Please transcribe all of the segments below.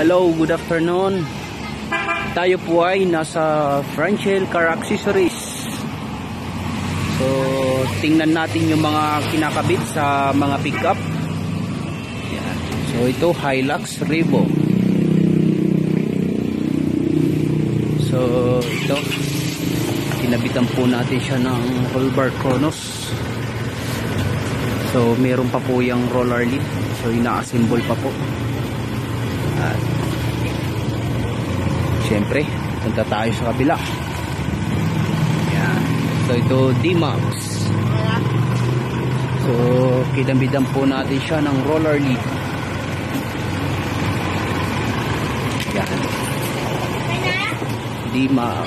Hello, good afternoon. Tayo po ay nasa Franchel Car Accessories. So, tingnan natin yung mga kinakabit sa mga pickup. Yan. So, ito Hilux Revo. So, ito kinabitan po natin siya ng roll bar Kronos. So, meron pa po yung roller lid. So, ina-assemble pa po. At syempre, punta tayo sa kabila. Yan. So ito D-Max. So kinambitan po natin siya ng roller lid. Yan. D-Max.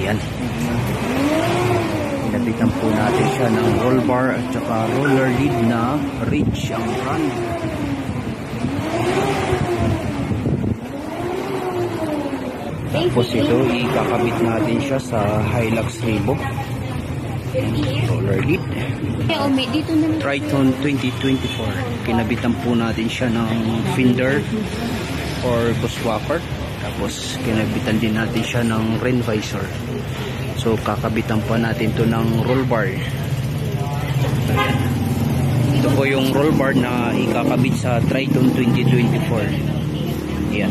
Yan. Kinabitan po natin siya ng roll bar at saka roller lid na Ridge ang brand. Tapos ito, ikakabit natin siya sa Hilux Revo. Roller lid. Triton 2024. Kinabitan po natin siya ng fender or bushwhacker. Tapos kinabitan din natin siya ng rain visor. So kakabitan pa natin to ng roll bar. Ayan. Ito po yung roll bar na ikakabit sa Triton 2024. Ayan.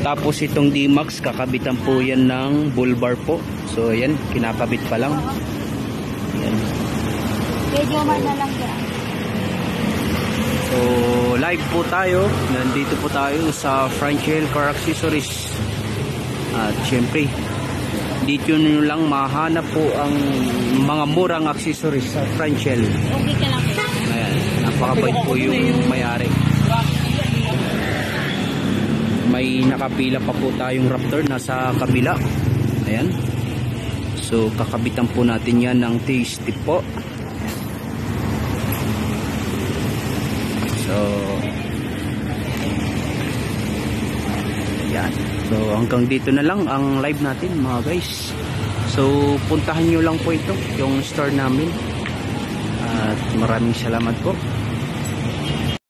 Tapos itong D-Max, kakabitan po yan ng bull bar po. So ayan, kinakabit pa lang. Ayan. Medyo na lang yan. So live po tayo. Nandito po tayo sa Franchel Car Accessories. At syempre, dito nyo lang mahanap po ang mga murang accessories sa Franchel. Okay ka lang. Ayan, napakabait po yung may-ari. May nakapila pa po tayong Raptor nasa kabila. Ayan. So kakabitan po natin yan ng T-stip po. So yan. So hanggang dito na lang ang live natin mga guys. So puntahan nyo lang po ito, yung store namin. At maraming salamat po.